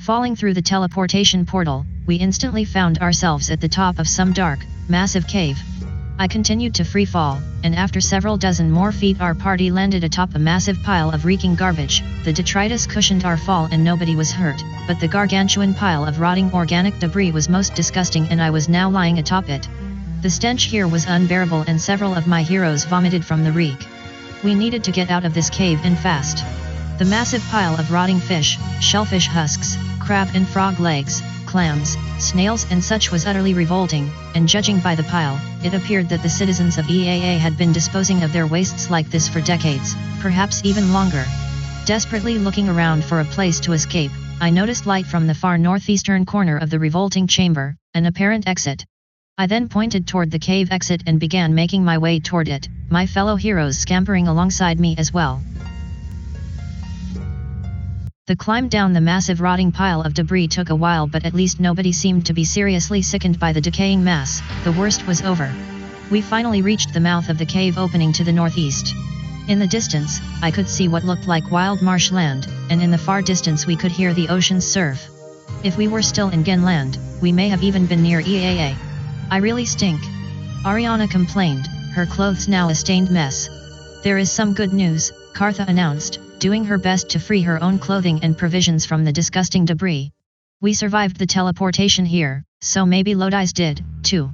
Falling through the teleportation portal, we instantly found ourselves at the top of some dark, massive cave. I continued to free fall, and after several dozen more feet our party landed atop a massive pile of reeking garbage. The detritus cushioned our fall and nobody was hurt, but the gargantuan pile of rotting organic debris was most disgusting and I was now lying atop it. The stench here was unbearable and several of my heroes vomited from the reek. We needed to get out of this cave and fast. The massive pile of rotting fish, shellfish husks, crab and frog legs, clams, snails and such was utterly revolting, and judging by the pile, it appeared that the citizens of Eaa had been disposing of their wastes like this for decades, perhaps even longer. Desperately looking around for a place to escape, I noticed light from the far northeastern corner of the revolting chamber, an apparent exit. I then pointed toward the cave exit and began making my way toward it, my fellow heroes scampering alongside me as well. The climb down the massive rotting pile of debris took a while, but at least nobody seemed to be seriously sickened by the decaying mass. The worst was over. We finally reached the mouth of the cave opening to the northeast. In the distance, I could see what looked like wild marshland, and in the far distance we could hear the ocean's surf. If we were still in Genland, we may have even been near Eaa. I really stink. Ariana complained, her clothes now a stained mess. There is some good news, Kartha announced, doing her best to free her own clothing and provisions from the disgusting debris. We survived the teleportation here, so maybe Lodi's did, too.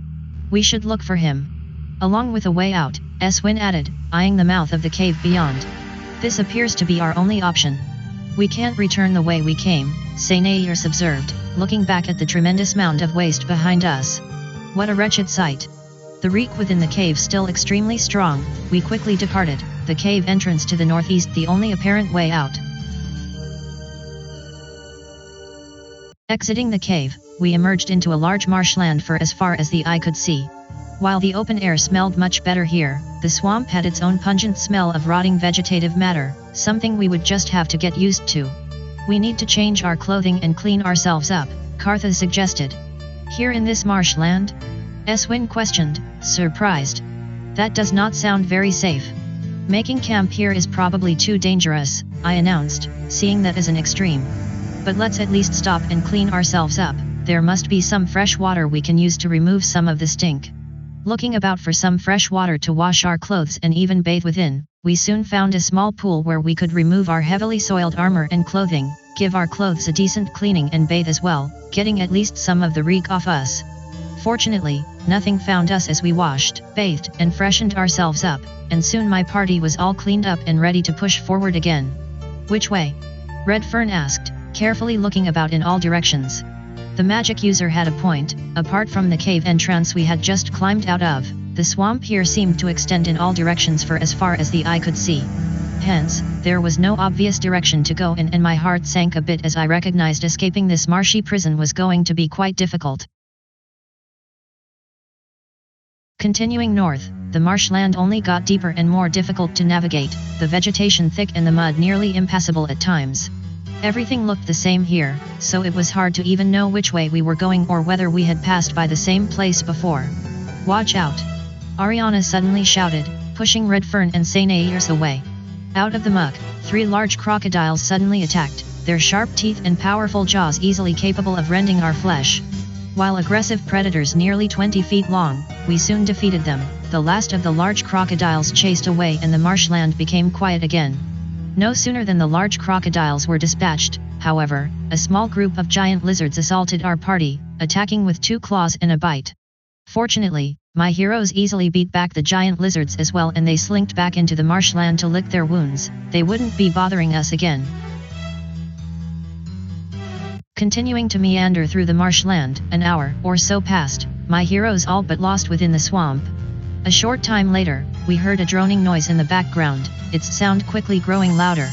We should look for him. Along with a way out, Eswin added, eyeing the mouth of the cave beyond. This appears to be our only option. We can't return the way we came, Sainairs observed, looking back at the tremendous mound of waste behind us. What a wretched sight. The reek within the cave still extremely strong, we quickly departed, the cave entrance to the northeast the only apparent way out. Exiting the cave, we emerged into a large marshland for as far as the eye could see. While the open air smelled much better here, the swamp had its own pungent smell of rotting vegetative matter, something we would just have to get used to. We need to change our clothing and clean ourselves up, Kartha suggested. Here in this marshland? Eswin questioned, surprised. That does not sound very safe. Making camp here is probably too dangerous, I announced, seeing that as an extreme. But let's at least stop and clean ourselves up, there must be some fresh water we can use to remove some of the stink. Looking about for some fresh water to wash our clothes and even bathe within, we soon found a small pool where we could remove our heavily soiled armor and clothing, give our clothes a decent cleaning and bathe as well, getting at least some of the reek off us. Fortunately, nothing found us as we washed, bathed, and freshened ourselves up, and soon my party was all cleaned up and ready to push forward again. Which way? Redfern asked, carefully looking about in all directions. The magic user had a point. Apart from the cave entrance we had just climbed out of, the swamp here seemed to extend in all directions for as far as the eye could see. Hence, there was no obvious direction to go in and my heart sank a bit as I recognized escaping this marshy prison was going to be quite difficult. Continuing north, the marshland only got deeper and more difficult to navigate, the vegetation thick and the mud nearly impassable at times. Everything looked the same here, so it was hard to even know which way we were going or whether we had passed by the same place before. Watch out! Ariana suddenly shouted, pushing Redfern and Sainairs away. Out of the muck, 3 large crocodiles suddenly attacked, their sharp teeth and powerful jaws easily capable of rending our flesh. While aggressive predators nearly 20 feet long, we soon defeated them. The last of the large crocodiles chased away and the marshland became quiet again. No sooner than the large crocodiles were dispatched, however, a small group of giant lizards assaulted our party, attacking with 2 claws and a bite. Fortunately, my heroes easily beat back the giant lizards as well and they slinked back into the marshland to lick their wounds. They wouldn't be bothering us again. Continuing to meander through the marshland, an hour or so passed, my heroes all but lost within the swamp. A short time later, we heard a droning noise in the background, its sound quickly growing louder.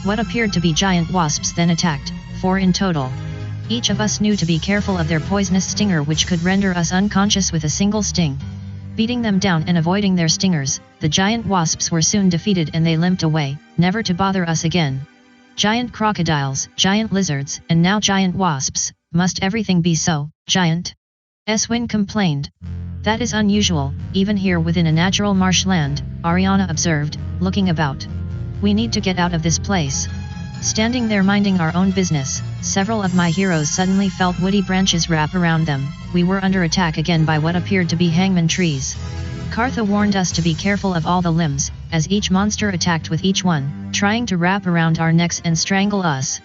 What appeared to be giant wasps then attacked, 4 in total. Each of us knew to be careful of their poisonous stinger which could render us unconscious with a single sting. Beating them down and avoiding their stingers, the giant wasps were soon defeated and they limped away, never to bother us again. Giant crocodiles, giant lizards, and now giant wasps, must everything be so giant? Eswin complained. That is unusual, even here within a natural marshland, Ariana observed, looking about. We need to get out of this place. Standing there minding our own business, several of my heroes suddenly felt woody branches wrap around them. We were under attack again by what appeared to be hangman trees. Kartha warned us to be careful of all the limbs, as each monster attacked with each one, trying to wrap around our necks and strangle us.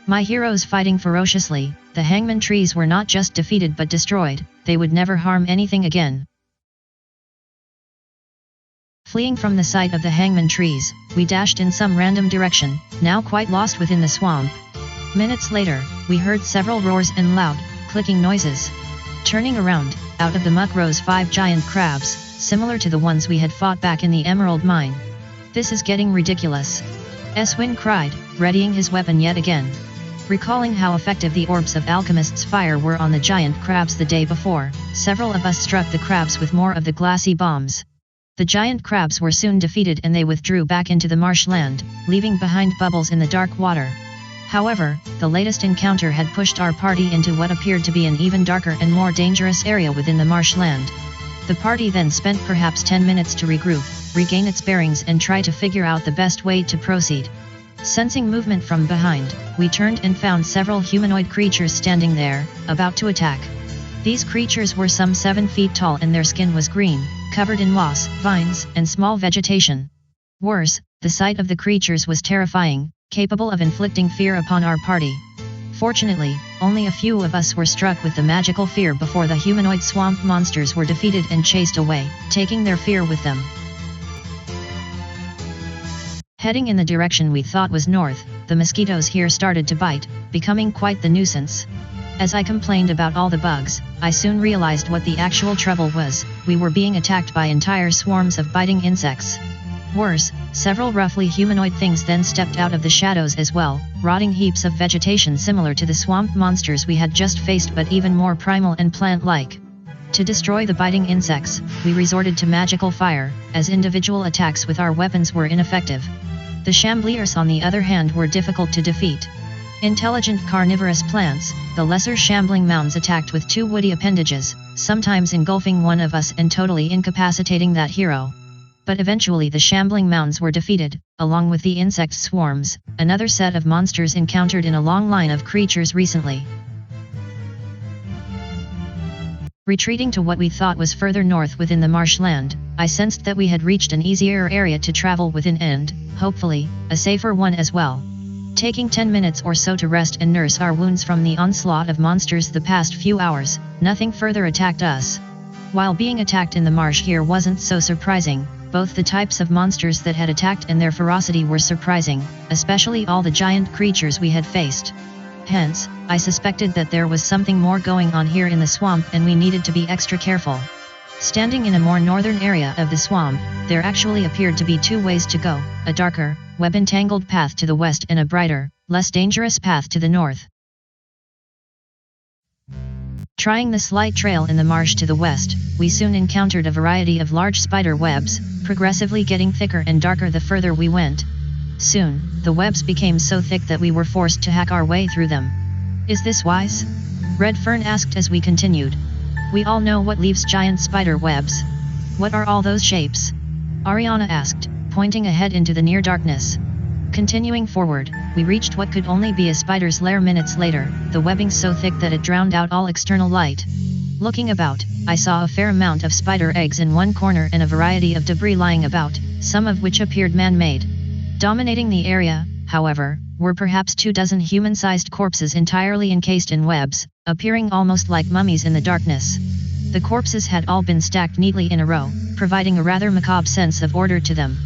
My heroes fighting ferociously, the hangman trees were not just defeated but destroyed, they would never harm anything again. Fleeing from the sight of the hangman trees, we dashed in some random direction, now quite lost within the swamp. Minutes later, we heard several roars and loud, clicking noises. Turning around, out of the muck rose 5 giant crabs, similar to the ones we had fought back in the emerald mine. "This is getting ridiculous," Eswin cried, readying his weapon yet again. Recalling how effective the orbs of alchemist's fire were on the giant crabs the day before, several of us struck the crabs with more of the glassy bombs. The giant crabs were soon defeated and they withdrew back into the marshland, leaving behind bubbles in the dark water. However, the latest encounter had pushed our party into what appeared to be an even darker and more dangerous area within the marshland. The party then spent perhaps 10 minutes to regroup, regain its bearings and try to figure out the best way to proceed. Sensing movement from behind, we turned and found several humanoid creatures standing there, about to attack. These creatures were some 7 feet tall and their skin was green, covered in moss, vines, and small vegetation. Worse, the sight of the creatures was terrifying, capable of inflicting fear upon our party. Fortunately, only a few of us were struck with the magical fear before the humanoid swamp monsters were defeated and chased away, taking their fear with them. Heading in the direction we thought was north, the mosquitoes here started to bite, becoming quite the nuisance. As I complained about all the bugs, I soon realized what the actual trouble was. We were being attacked by entire swarms of biting insects. Worse, several roughly humanoid things then stepped out of the shadows as well, rotting heaps of vegetation similar to the swamp monsters we had just faced but even more primal and plant-like. To destroy the biting insects, we resorted to magical fire, as individual attacks with our weapons were ineffective. The Chambliers on the other hand were difficult to defeat. Intelligent carnivorous plants, the lesser shambling mounds attacked with 2 woody appendages, sometimes engulfing one of us and totally incapacitating that hero. But eventually the shambling mounds were defeated, along with the insect swarms, another set of monsters encountered in a long line of creatures recently. Retreating to what we thought was further north within the marshland, I sensed that we had reached an easier area to travel within and, hopefully, a safer one as well. Taking 10 minutes or so to rest and nurse our wounds from the onslaught of monsters the past few hours, nothing further attacked us. While being attacked in the marsh here wasn't so surprising, both the types of monsters that had attacked and their ferocity were surprising, especially all the giant creatures we had faced. Hence, I suspected that there was something more going on here in the swamp and we needed to be extra careful. Standing in a more northern area of the swamp, there actually appeared to be 2 ways to go, a darker, web-entangled path to the west and a brighter, less dangerous path to the north. Trying the slight trail in the marsh to the west, we soon encountered a variety of large spider webs, progressively getting thicker and darker the further we went. Soon, the webs became so thick that we were forced to hack our way through them. "Is this wise?" Redfern asked as we continued. "We all know what leaves giant spider webs. What are all those shapes?" Ariana asked, pointing ahead into the near darkness. Continuing forward, we reached what could only be a spider's lair minutes later, the webbing so thick that it drowned out all external light. Looking about, I saw a fair amount of spider eggs in one corner and a variety of debris lying about, some of which appeared man-made. Dominating the area, however, were perhaps 24 human-sized corpses entirely encased in webs, appearing almost like mummies in the darkness. The corpses had all been stacked neatly in a row, providing a rather macabre sense of order to them.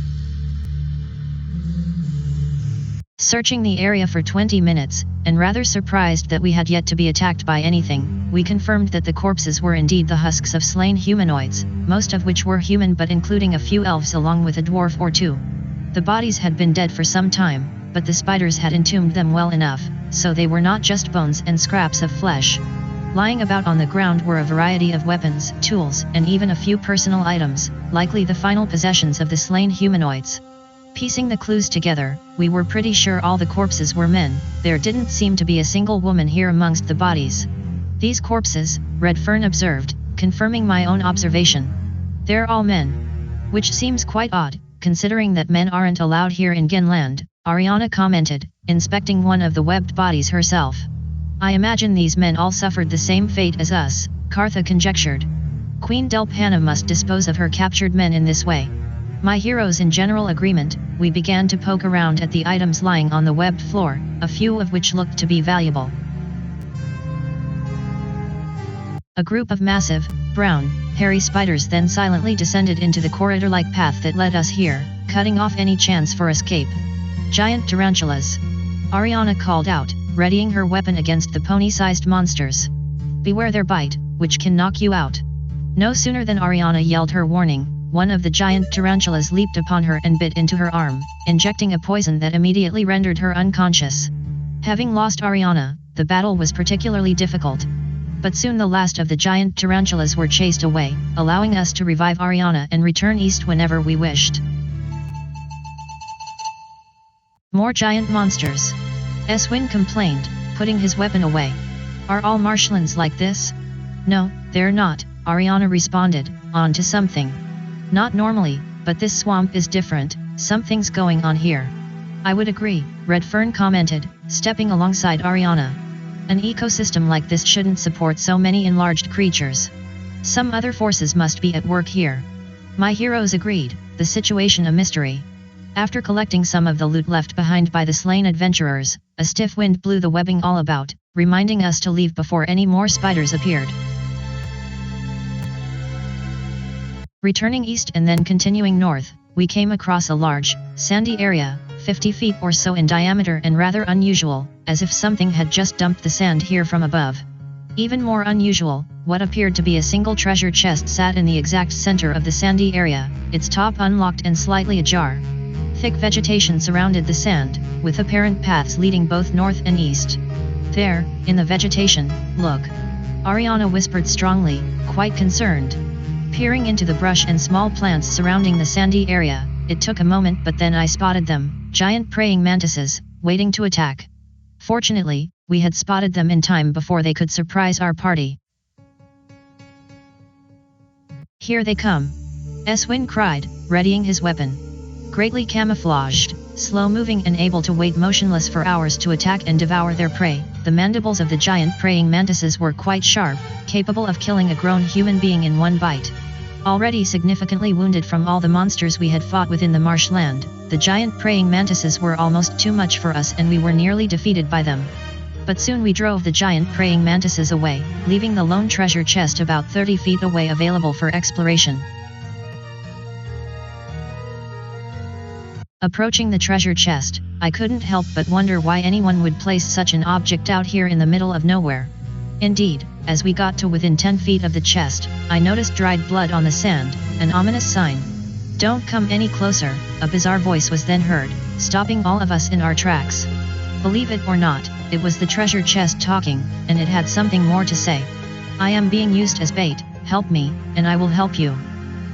Searching the area for 20 minutes, and rather surprised that we had yet to be attacked by anything, we confirmed that the corpses were indeed the husks of slain humanoids, most of which were human but including a few elves along with a dwarf or 2. The bodies had been dead for some time, but the spiders had entombed them well enough, so they were not just bones and scraps of flesh. Lying about on the ground were a variety of weapons, tools, and even a few personal items, likely the final possessions of the slain humanoids. Piecing the clues together, we were pretty sure all the corpses were men. There didn't seem to be a single woman here amongst the bodies. "These corpses," Redfern observed, confirming my own observation. "They're all men. Which seems quite odd, considering that men aren't allowed here in Genland," Ariana commented, inspecting one of the webbed bodies herself. I imagine these men all suffered the same fate as us, Kartha conjectured. Queen Delpana must dispose of her captured men in this way. My heroes in general agreement, we began to poke around at the items lying on the webbed floor, a few of which looked to be valuable. A group of massive, brown, hairy spiders then silently descended into the corridor-like path that led us here, cutting off any chance for escape. Giant tarantulas. Ariana called out, readying her weapon against the pony-sized monsters. Beware their bite, which can knock you out. No sooner than Ariana yelled her warning, one of the giant tarantulas leaped upon her and bit into her arm, injecting a poison that immediately rendered her unconscious. Having lost Ariana, the battle was particularly difficult. But soon the last of the giant tarantulas were chased away, allowing us to revive Ariana and return east whenever we wished. More giant monsters. Eswin complained, putting his weapon away. Are all marshlands like this? No, they're not, Ariana responded, on to something. Not normally, but this swamp is different, something's going on here. I would agree, Redfern commented, stepping alongside Ariana. An ecosystem like this shouldn't support so many enlarged creatures. Some other forces must be at work here. My heroes agreed, the situation a mystery. After collecting some of the loot left behind by the slain adventurers, a stiff wind blew the webbing all about, reminding us to leave before any more spiders appeared. Returning east and then continuing north, we came across a large, sandy area, 50 feet or so in diameter and rather unusual, as if something had just dumped the sand here from above. Even more unusual, what appeared to be a single treasure chest sat in the exact center of the sandy area, its top unlocked and slightly ajar. Thick vegetation surrounded the sand, with apparent paths leading both north and east. There, in the vegetation, look. Ariana whispered strongly, quite concerned. Peering into the brush and small plants surrounding the sandy area, it took a moment but then I spotted them, giant praying mantises, waiting to attack. Fortunately, we had spotted them in time before they could surprise our party. Here they come! Eswin cried, readying his weapon. Greatly camouflaged, slow-moving and able to wait motionless for hours to attack and devour their prey, the mandibles of the giant praying mantises were quite sharp, capable of killing a grown human being in one bite. Already significantly wounded from all the monsters we had fought within the marshland, the giant praying mantises were almost too much for us and we were nearly defeated by them. But soon we drove the giant praying mantises away, leaving the lone treasure chest about 30 feet away available for exploration. Approaching the treasure chest, I couldn't help but wonder why anyone would place such an object out here in the middle of nowhere. Indeed, as we got to within 10 feet of the chest, I noticed dried blood on the sand, an ominous sign. Don't come any closer, a bizarre voice was then heard, stopping all of us in our tracks. Believe it or not, it was the treasure chest talking, and it had something more to say. I am being used as bait, help me, and I will help you.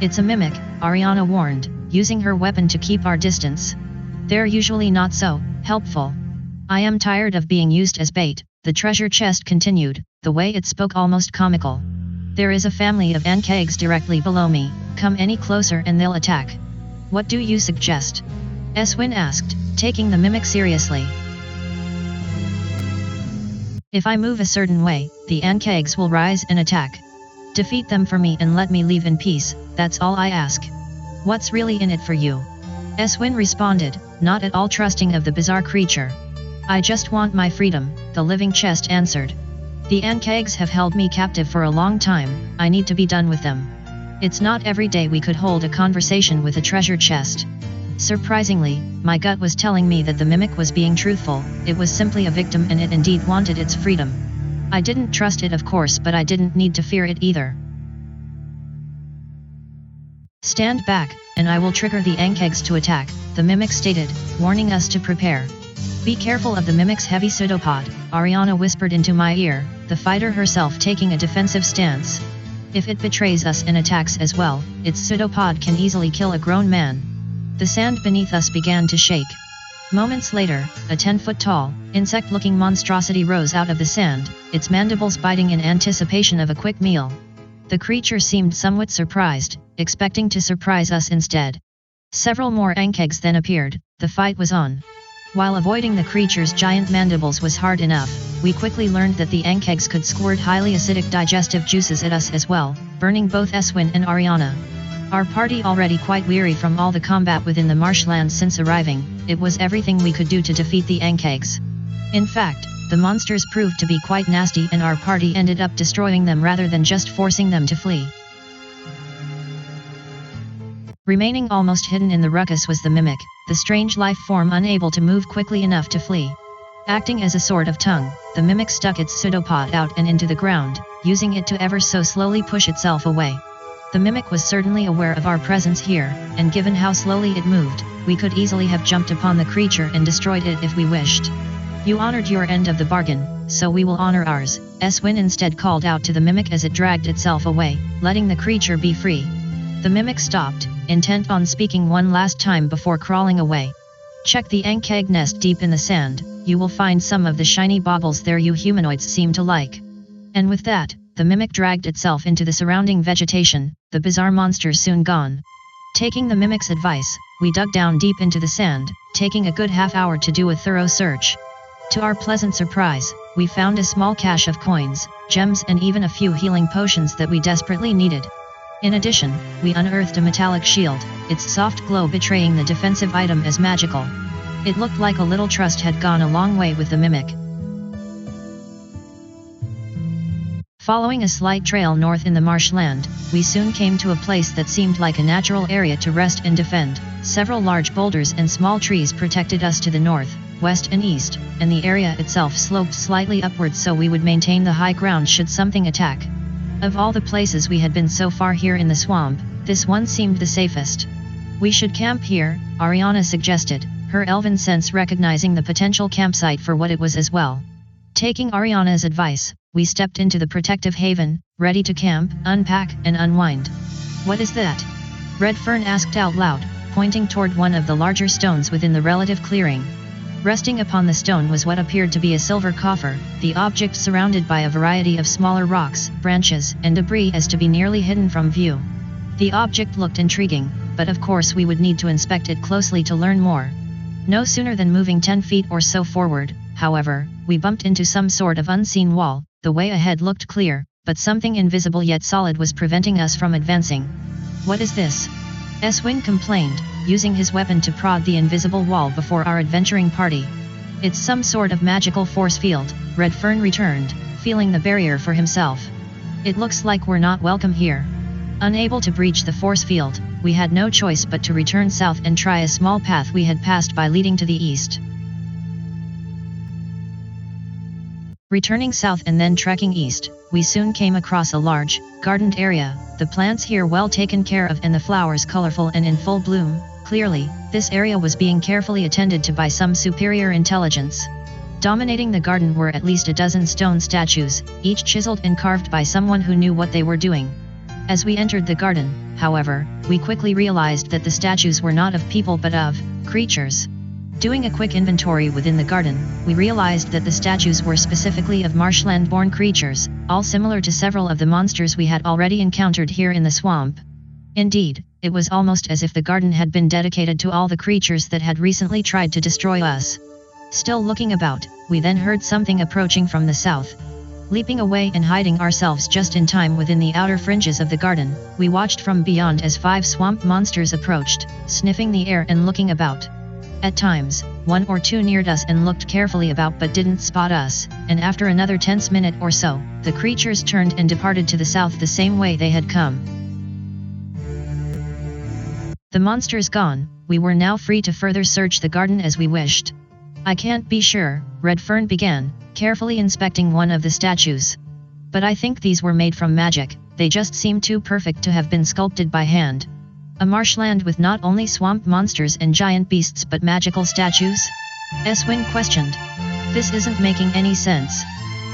It's a mimic, Ariana warned, using her weapon to keep our distance. They're usually not so helpful. I am tired of being used as bait, the treasure chest continued, the way it spoke almost comical. There is a family of ankegs directly below me, come any closer and they'll attack. What do you suggest? Eswin asked, taking the mimic seriously. If I move a certain way, the ankegs will rise and attack. Defeat them for me and let me leave in peace, that's all I ask. What's really in it for you? Eswin responded, not at all trusting of the bizarre creature. I just want my freedom, the living chest answered. The ankegs have held me captive for a long time, I need to be done with them. It's not every day we could hold a conversation with a treasure chest. Surprisingly, my gut was telling me that the mimic was being truthful, it was simply a victim and it indeed wanted its freedom. I didn't trust it of course, but I didn't need to fear it either. Stand back, and I will trigger the ankegs to attack, the mimic stated, warning us to prepare. Be careful of the mimic's heavy pseudopod, Ariana whispered into my ear, the fighter herself taking a defensive stance. If it betrays us and attacks as well, its pseudopod can easily kill a grown man. The sand beneath us began to shake. Moments later, a 10-foot-tall, insect-looking monstrosity rose out of the sand, its mandibles biting in anticipation of a quick meal. The creature seemed somewhat surprised, expecting to surprise us instead. Several more ankegs then appeared, the fight was on. While avoiding the creature's giant mandibles was hard enough, we quickly learned that the ankegs could squirt highly acidic digestive juices at us as well, burning both Huelsman and Ariana. Our party already quite weary from all the combat within the marshlands since arriving, it was everything we could do to defeat the ankegs. In fact, the monsters proved to be quite nasty and our party ended up destroying them rather than just forcing them to flee. Remaining almost hidden in the ruckus was the mimic, the strange life form unable to move quickly enough to flee. Acting as a sort of tongue, the mimic stuck its pseudopod out and into the ground, using it to ever so slowly push itself away. The mimic was certainly aware of our presence here, and given how slowly it moved, we could easily have jumped upon the creature and destroyed it if we wished. You honored your end of the bargain, so we will honor ours, Huelsman instead called out to the mimic as it dragged itself away, letting the creature be free. The mimic stopped, intent on speaking one last time before crawling away. Check the ankeg nest deep in the sand, you will find some of the shiny baubles there you humanoids seem to like. And with that, the mimic dragged itself into the surrounding vegetation, the bizarre monster soon gone. Taking the mimic's advice, we dug down deep into the sand, taking a good half-hour to do a thorough search. To our pleasant surprise, we found a small cache of coins, gems and even a few healing potions that we desperately needed. In addition, we unearthed a metallic shield, its soft glow betraying the defensive item as magical. It looked like a little trust had gone a long way with the mimic. Following a slight trail north in the marshland, we soon came to a place that seemed like a natural area to rest and defend. Several large boulders and small trees protected us to the north, west and east, and the area itself sloped slightly upwards so we would maintain the high ground should something attack. Of all the places we had been so far here in the swamp, this one seemed the safest. We should camp here, Ariana suggested, her elven sense recognizing the potential campsite for what it was as well. Taking Ariana's advice, we stepped into the protective haven, ready to camp, unpack, and unwind. What is that? Redfern asked out loud, pointing toward one of the larger stones within the relative clearing. Resting upon the stone was what appeared to be a silver coffer, the object surrounded by a variety of smaller rocks, branches, and debris as to be nearly hidden from view. The object looked intriguing, but of course we would need to inspect it closely to learn more. No sooner than moving 10 feet or so forward, however, we bumped into some sort of unseen wall. The way ahead looked clear, but something invisible yet solid was preventing us from advancing. What is this? Huelsman complained, using his weapon to prod the invisible wall before our adventuring party. It's some sort of magical force field, Redfern returned, feeling the barrier for himself. It looks like we're not welcome here. Unable to breach the force field, we had no choice but to return south and try a small path we had passed by leading to the east. Returning south and then trekking east, we soon came across a large, gardened area, the plants here well taken care of and the flowers colorful and in full bloom. Clearly, this area was being carefully attended to by some superior intelligence. Dominating the garden were at least a dozen stone statues, each chiseled and carved by someone who knew what they were doing. As we entered the garden, however, we quickly realized that the statues were not of people but of creatures. Doing a quick inventory within the garden, we realized that the statues were specifically of marshland-born creatures, all similar to several of the monsters we had already encountered here in the swamp. Indeed, it was almost as if the garden had been dedicated to all the creatures that had recently tried to destroy us. Still looking about, we then heard something approaching from the south. Leaping away and hiding ourselves just in time within the outer fringes of the garden, we watched from beyond as 5 swamp monsters approached, sniffing the air and looking about. At times, 1 or 2 neared us and looked carefully about but didn't spot us, and after another tense minute or so, the creatures turned and departed to the south the same way they had come. The monsters gone, we were now free to further search the garden as we wished. I can't be sure, Redfern began, carefully inspecting one of the statues. But I think these were made from magic, they just seem too perfect to have been sculpted by hand. A marshland with not only swamp monsters and giant beasts but magical statues? Huelsman questioned. This isn't making any sense.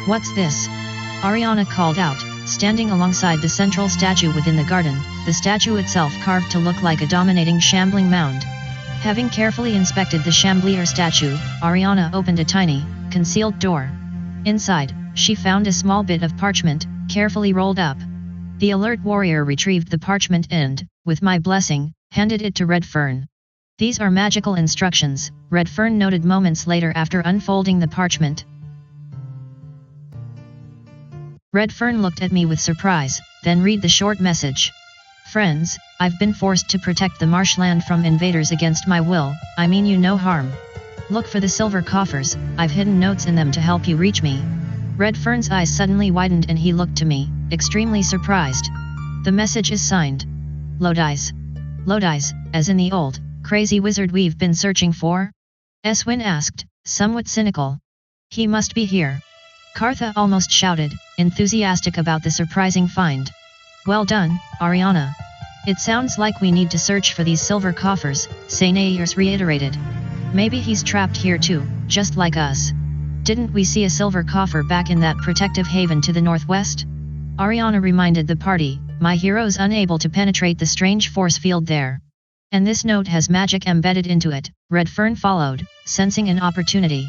What's this? Ariana called out, standing alongside the central statue within the garden, the statue itself carved to look like a dominating shambling mound. Having carefully inspected the chandelier statue, Ariana opened a tiny, concealed door. Inside, she found a small bit of parchment, carefully rolled up. The alert warrior retrieved the parchment and, with my blessing, handed it to Redfern. These are magical instructions, Redfern noted moments later after unfolding the parchment. Redfern looked at me with surprise, then read the short message. Friends, I've been forced to protect the marshland from invaders against my will, I mean you no harm. Look for the silver coffers, I've hidden notes in them to help you reach me. Redfern's eyes suddenly widened and he looked to me, extremely surprised. The message is signed. Lodi's. Lodi's, as in the old, crazy wizard we've been searching for? Eswin asked, somewhat cynical. He must be here. Cartha almost shouted, enthusiastic about the surprising find. Well done, Ariana. It sounds like we need to search for these silver coffers, Sainairs reiterated. Maybe he's trapped here too, just like us. Didn't we see a silver coffer back in that protective haven to the northwest? Ariana reminded the party, my hero's unable to penetrate the strange force field there. And this note has magic embedded into it, Redfern followed, sensing an opportunity.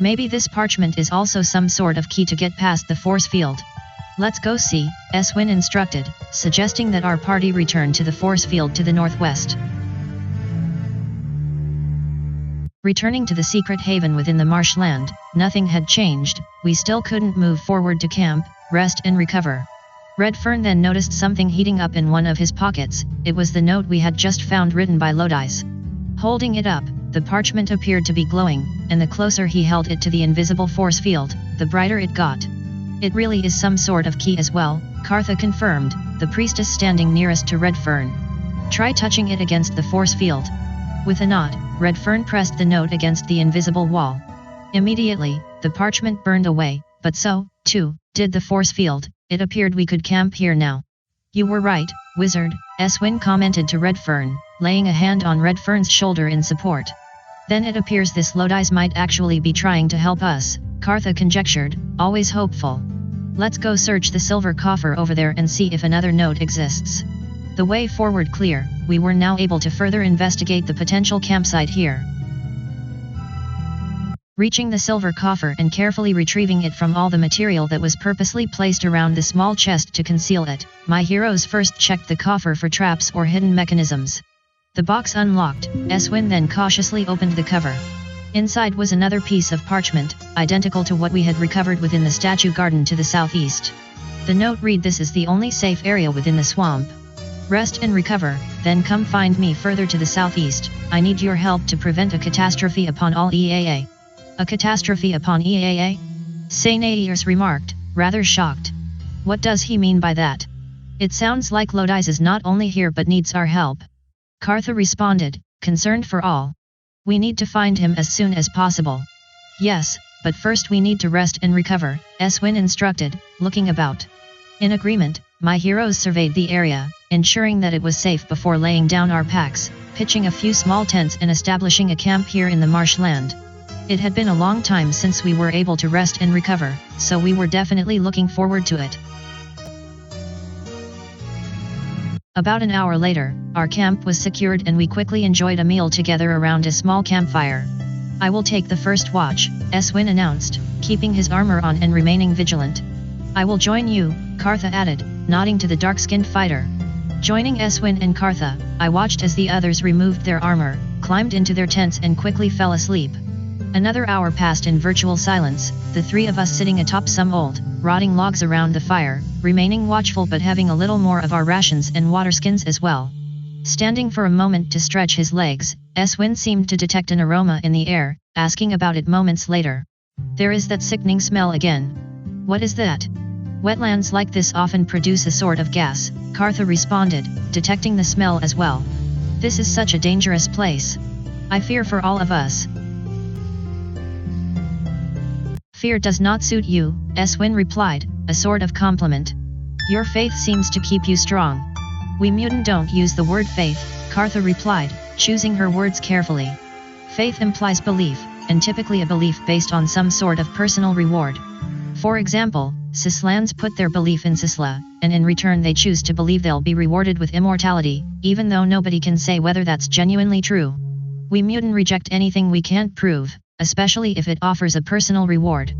Maybe this parchment is also some sort of key to get past the force field. Let's go see, Eswin instructed, suggesting that our party return to the force field to the northwest. Returning to the secret haven within the marshland, nothing had changed, we still couldn't move forward to camp, rest and recover. Redfern then noticed something heating up in one of his pockets, it was the note we had just found written by Lodi's. Holding it up, the parchment appeared to be glowing, and the closer he held it to the invisible force field, the brighter it got. It really is some sort of key as well, Cartha confirmed, the priestess standing nearest to Redfern. Try touching it against the force field. With a nod, Redfern pressed the note against the invisible wall. Immediately, the parchment burned away, but so, too, did the force field, it appeared we could camp here now. You were right, wizard, Eswin commented to Redfern, laying a hand on Redfern's shoulder in support. Then it appears this Lodi's might actually be trying to help us, Cartha conjectured, always hopeful. Let's go search the silver coffer over there and see if another note exists. The way forward clear, we were now able to further investigate the potential campsite here. Reaching the silver coffer and carefully retrieving it from all the material that was purposely placed around the small chest to conceal it, my heroes first checked the coffer for traps or hidden mechanisms. The box unlocked, Eswin then cautiously opened the cover. Inside was another piece of parchment, identical to what we had recovered within the statue garden to the southeast. The note read, "This is the only safe area within the swamp. Rest and recover, then come find me further to the southeast. I need your help to prevent a catastrophe upon all Eaa." A catastrophe upon Eaa? Sainairs remarked, rather shocked. What does he mean by that? It sounds like Lodi's is not only here but needs our help. Cartha responded, concerned for all. We need to find him as soon as possible. Yes, but first we need to rest and recover, Eswin instructed, looking about. In agreement, my heroes surveyed the area, ensuring that it was safe before laying down our packs, pitching a few small tents and establishing a camp here in the marshland. It had been a long time since we were able to rest and recover, so we were definitely looking forward to it. About an hour later, our camp was secured and we quickly enjoyed a meal together around a small campfire. I will take the first watch, Eswin announced, keeping his armor on and remaining vigilant. I will join you, Cartha added, nodding to the dark-skinned fighter. Joining Eswin and Cartha, I watched as the others removed their armor, climbed into their tents and quickly fell asleep. Another hour passed in virtual silence, the three of us sitting atop some old, rotting logs around the fire, remaining watchful but having a little more of our rations and water skins as well. Standing for a moment to stretch his legs, Eswin seemed to detect an aroma in the air, asking about it moments later. There is that sickening smell again. What is that? Wetlands like this often produce a sort of gas, Cartha responded, detecting the smell as well. This is such a dangerous place. I fear for all of us. Fear does not suit you, Eswin replied, a sort of compliment. Your faith seems to keep you strong. We mutant don't use the word faith, Cartha replied, choosing her words carefully. Faith implies belief, and typically a belief based on some sort of personal reward. For example, Sislans put their belief in Sisla, and in return they choose to believe they'll be rewarded with immortality, even though nobody can say whether that's genuinely true. We mutant reject anything we can't prove, especially if it offers a personal reward.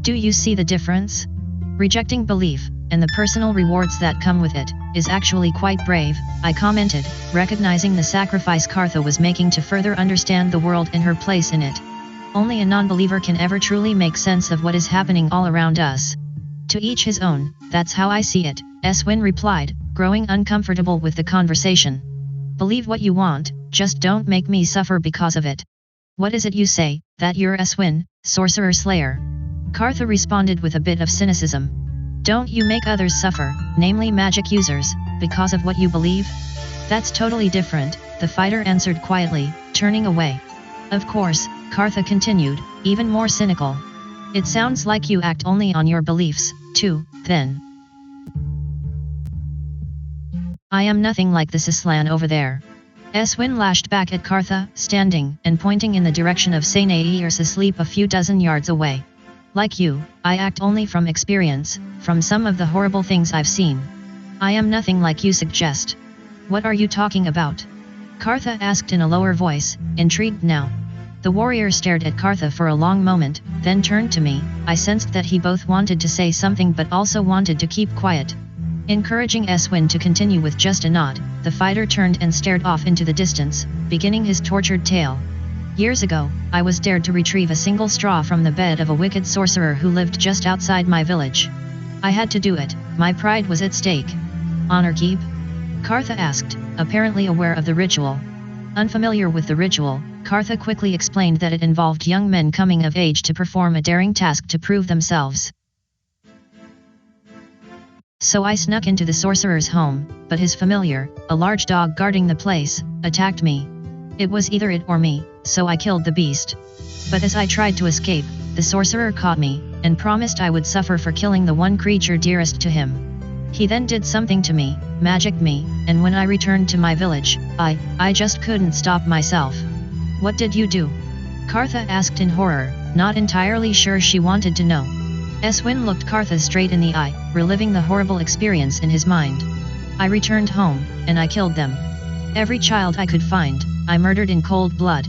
Do you see the difference? Rejecting belief, and the personal rewards that come with it, is actually quite brave, I commented, recognizing the sacrifice Kartha was making to further understand the world and her place in it. Only a non-believer can ever truly make sense of what is happening all around us. To each his own, that's how I see it, Eswin replied, growing uncomfortable with the conversation. Believe what you want, just don't make me suffer because of it. What is it you say, that you're Eswin, sorcerer slayer? Kartha responded with a bit of cynicism. Don't you make others suffer, namely magic users, because of what you believe? That's totally different, the fighter answered quietly, turning away. Of course, Kartha continued, even more cynical. It sounds like you act only on your beliefs, too, then. I am nothing like the Sislan over there. Eswin lashed back at Kartha, standing and pointing in the direction of Sainaers asleep a few dozen yards away. Like you, I act only from experience, from some of the horrible things I've seen. I am nothing like you suggest. What are you talking about? Kartha asked in a lower voice, intrigued now. The warrior stared at Kartha for a long moment, then turned to me. I sensed that he both wanted to say something but also wanted to keep quiet. Encouraging Eswin to continue with just a nod, the fighter turned and stared off into the distance, beginning his tortured tale. Years ago, I was dared to retrieve a single straw from the bed of a wicked sorcerer who lived just outside my village. I had to do it, my pride was at stake. Honor keep? Kartha asked, apparently aware of the ritual. Unfamiliar with the ritual, Kartha quickly explained that it involved young men coming of age to perform a daring task to prove themselves. So I snuck into the sorcerer's home, but his familiar, a large dog guarding the place, attacked me. It was either it or me, so I killed the beast. But as I tried to escape, the sorcerer caught me, and promised I would suffer for killing the one creature dearest to him. He then did something to me, magicked me, and when I returned to my village, I just couldn't stop myself. What did you do? Kartha asked in horror, not entirely sure she wanted to know. Eswin looked Kartha straight in the eye, reliving the horrible experience in his mind. I returned home, and I killed them. Every child I could find, I murdered in cold blood.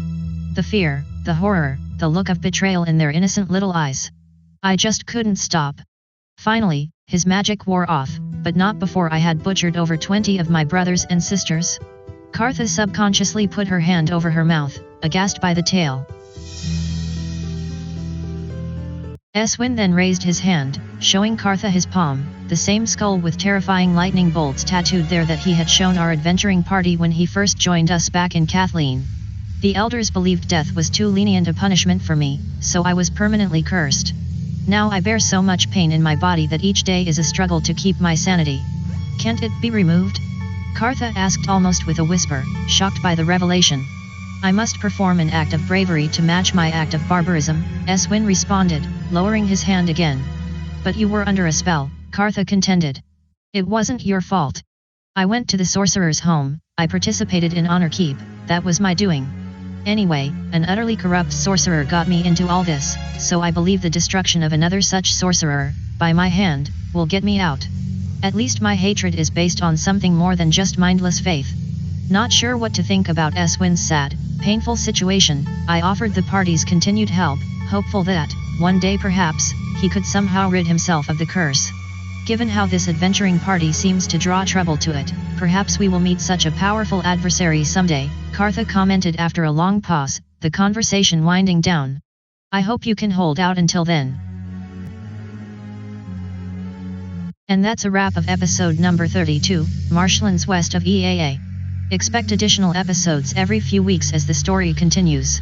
The fear, the horror, the look of betrayal in their innocent little eyes. I just couldn't stop. Finally, his magic wore off, but not before I had butchered over 20 of my brothers and sisters. Kartha subconsciously put her hand over her mouth, aghast by the tale. Eswin then raised his hand, showing Kartha his palm, the same skull with terrifying lightning bolts tattooed there that he had shown our adventuring party when he first joined us back in Kathleen. The elders believed death was too lenient a punishment for me, so I was permanently cursed. Now I bear so much pain in my body that each day is a struggle to keep my sanity. Can't it be removed? Kartha asked almost with a whisper, shocked by the revelation. I must perform an act of bravery to match my act of barbarism, Eswin responded, lowering his hand again. But you were under a spell, Kartha contended. It wasn't your fault. I went to the sorcerer's home, I participated in honor keep, that was my doing. Anyway, an utterly corrupt sorcerer got me into all this, so I believe the destruction of another such sorcerer, by my hand, will get me out. At least my hatred is based on something more than just mindless faith. Not sure what to think about Eswin's sad, painful situation, I offered the party's continued help, hopeful that, one day perhaps, he could somehow rid himself of the curse. Given how this adventuring party seems to draw trouble to it, perhaps we will meet such a powerful adversary someday, Kartha commented after a long pause, the conversation winding down. I hope you can hold out until then. And that's a wrap of episode number 32, Marshlands West of Eaa. Expect additional episodes every few weeks as the story continues.